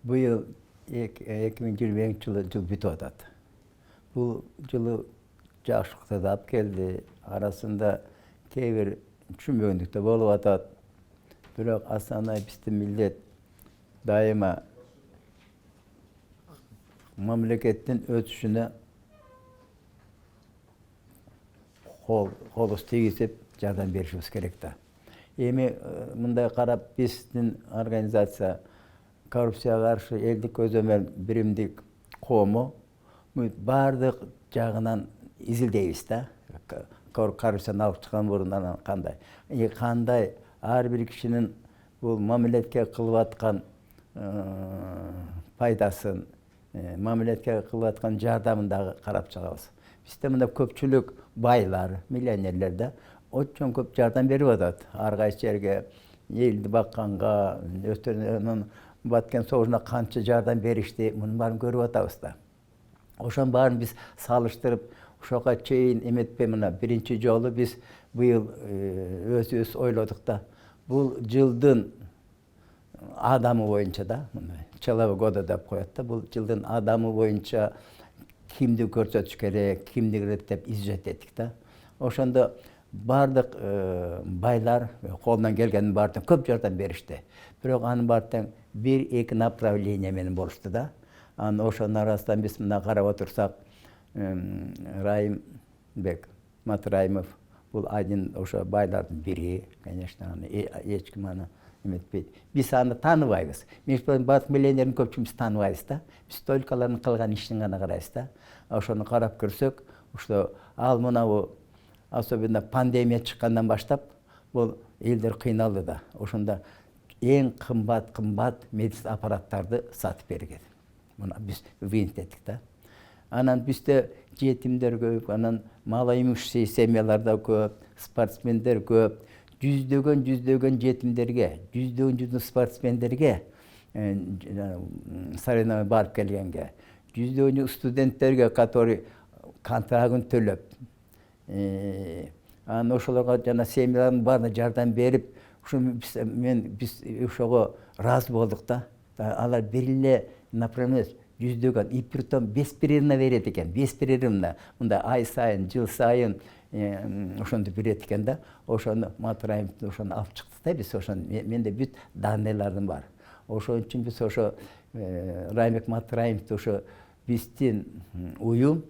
Быйыл 2020 жылы жыл бүтүп атат. Бул жылы жакшылыктап келди. Арасында кээ бир түшүнбөгөндүктөр болуп атат. Бирок основной биздин милдет дайыма мамлекеттин өсүшүнө колубуз тийгизип жардам беришибиз керек да. Эми мындай карап, биздин организация коррупцияга каршы элдик көзөмөл биримдик коому баардык жагынан изилдейбиз да. Коррупцияны алып чыккан мурун анан кандай ар бир кишинин бул мамилетке кылып аткан пайдасын, мамилетке кылып аткан жардамын дагы карап чыгабыз. Бизде мында көпчүлүк байлар, миллионерлер да очень көп жардам берип атат. Ар кайсы жерге элди бакканга, өздөрүнүн Баткен согушуна канча жардам беришти, мунун баарын көрүп атабыз да. Ошонун баарын биз салыштырып, ошого чейин эметпей, мына биринчи жолу биз быйыл өзүбүз ойлодук да. Бул жылдын адамы боюнча да, человек года деп коет да, бул жылдын адамы боюнча кимди көрсөтүш керек, кимди иреттеп изжет эттик да. Ошондо бардык байлар колунан келгенин баардыгын көп жардам беришти. Бирок анын баардыгы бир-эки направление менен болушту да. Анан ошонун арасынан биз мына карап отурсак, Райымбек Матраимов бул один ошо байлардын бири, конечно, аны эч ким аны эметпейт. Биз аны тааныбайбыз. Бардык миллионердин көпчүлүгүн тааныбайбыз да. Биз только алардын кылган ишин гана карайбыз да. Ошону карап көрсөк, ошо ал мынабу особенно пандемия чыккандан баштап бул элдер кыйналды да. Ошондо эң кымбат медицина аппараттарды сатып берген. Муну биз вынет эттик да. Анан бизде жетимдер көп, анан малоимущий семьялар да көп, спортсмендер көп. Жүздөгөн жетимдерге, жүздөгөн спортсмендерге, соревнование барып келгенге, жүздөгөн студенттерге, который контрагын төлөп, анан ошолорго жана семьялардын баарына жардам берип, биз ошого ыраазы болдук да. Алар бир эле направление жүздөгөн, и притом беспрерывно берет экен, беспрерывно. Мында ай сайын, жыл сайын ошондо берет экен да. Ошону Матраимовду ошону алып чыктык да биз. Ошону менде бүт данныйларым бар. Ошон үчүн биз ошо Райымбек Матраимовду ошо биздин уюм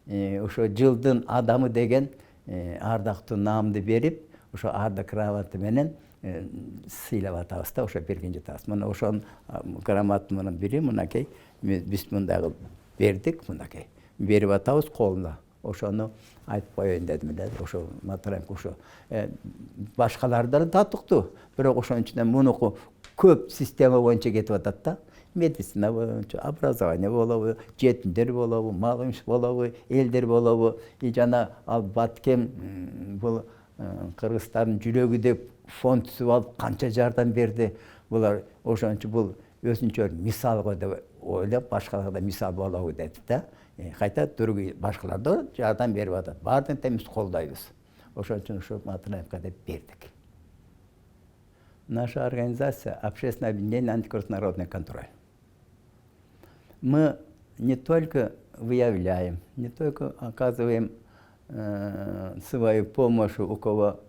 ошо жылдын адамы деген ардактуу наамды берип, ошо ардак грамота менен сыйлап атабыз да, ошо берген жатабыз. Мына ошонун грамотанын бири мынакей, биз мындагы бердик, мынакей берип атабыз колуна. Ошону айтып коеюн дедим эле. Ошо Матраимов ошо башкалары да татыктуу, бирок ошонун ичинен мунуку көп система боюнча кетип атат да. Медицина боюнча, образование болобу, жетимдер болобу, мал имиш болобу, элдер болобу, жана ал Баткен бул кыргыздардын жүрөгү деп фонд түзүп алып канча жардам берди. Булар ошон үчүн бул өзүнчө мисал го деп ойлоп, башкаларга да мисал болобу деди да. Кайта другой башкалар да жардам берип атат. Баардыгын биз колдойбуз. Ошон үчүн ошо Матраимовго деп бердик. Наша организация «Общественное объединение антикоррупционный контроль». Мы не только выявляем, не только оказываем свою помощь, у кого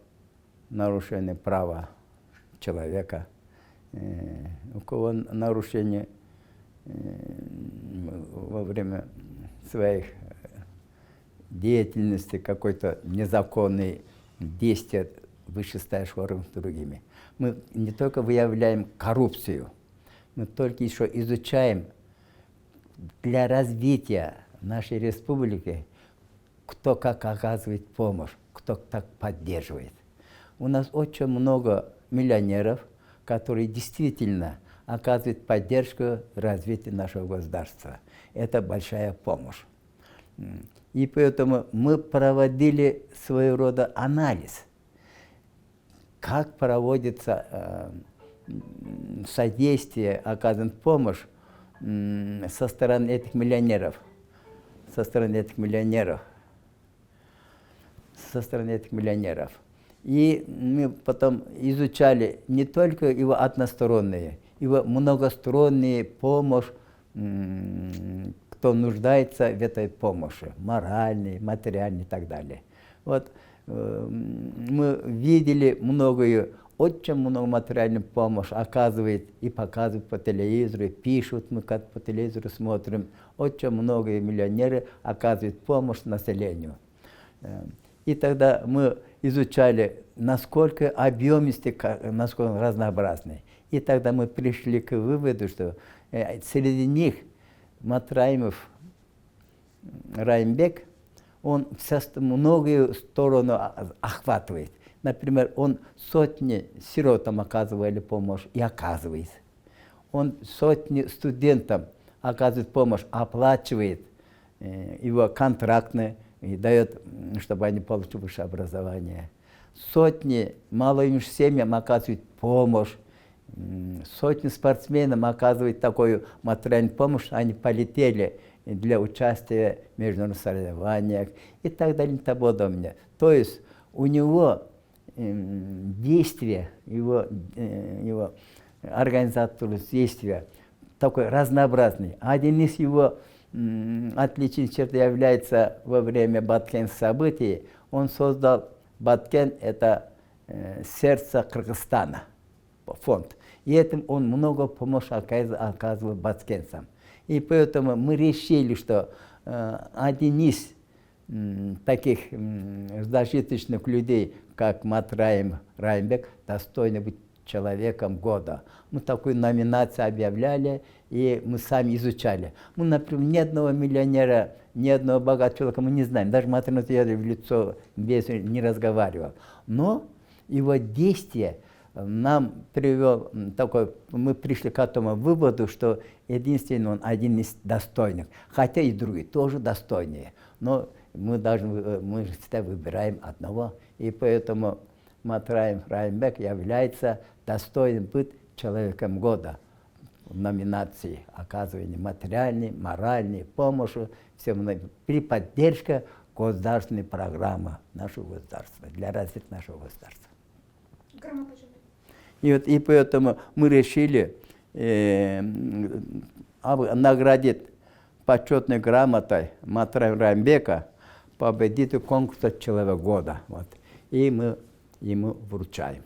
нарушение права человека, у кого нарушение во время своих деятельности, какой-то незаконный действия вышестоящих органов другими. Мы не только выявляем коррупцию, мы только еще изучаем для развития нашей республики, кто как оказывает помощь, кто так поддерживает. У нас очень много миллионеров, которые действительно оказывают поддержку развитию нашего государства. Это большая помощь. И поэтому мы проводили своего рода анализ, как проводится содействие, оказывает помощь со стороны этих миллионеров. И мы потом изучали не только его односторонние, его многосторонняя помощь, кто нуждается в этой помощи, моральной, материальной и так далее. Вот мы видели многое, очень много материальной помощи оказывает и показывают по телевизору, пишут, мы как по телевизору смотрим, очень многие миллионеры оказывают помощь населению. И тогда мы изучали, насколько объемисты, насколько разнообразны. И тогда мы пришли к выводу, что среди них Матраимов Раймбек, он многие стороны охватывает. Например, он сотни сиротам оказывали помощь и оказывает. Он сотни студентам оказывает помощь, оплачивает его контрактные и дает, чтобы они получили высшее образование. Сотни малым семьям оказывает помощь. Сотни спортсменам оказывает такую материальную помощь, они полетели для участия в международных соревнованиях и так далее и тому подобное. То есть у него действия, его организаторское действия такой разнообразный. Один из его отличительных черт является во время Баткен событий, он создал Баткен, это сердце Кыргызстана, фонд. И этим он много помощи оказывал баткенцам. И поэтому мы решили, что один из таких зажиточных людей, как Матраим Раймбек, достойный быть человеком года. Мы такую номинацию объявляли, и мы сами изучали. Мы, например, ни одного миллионера, ни одного богатого человека мы не знаем. Даже Матраим в лицо не разговаривал. Но его действие нам привел такой, мы пришли к этому выводу, что единственный он один из достойных, хотя и другие тоже достойнее, но мы всегда выбираем одного, и поэтому Матраим Раймбек является достойным быть человеком года в номинации оказывания материальной, моральной помощи всем при поддержке государственной программы нашего государства, для развития нашего государства. И поэтому мы решили наградить почетной грамотой Матраим Раймбека победителя конкурса «Человек года». Вот. И мы ему вручаем.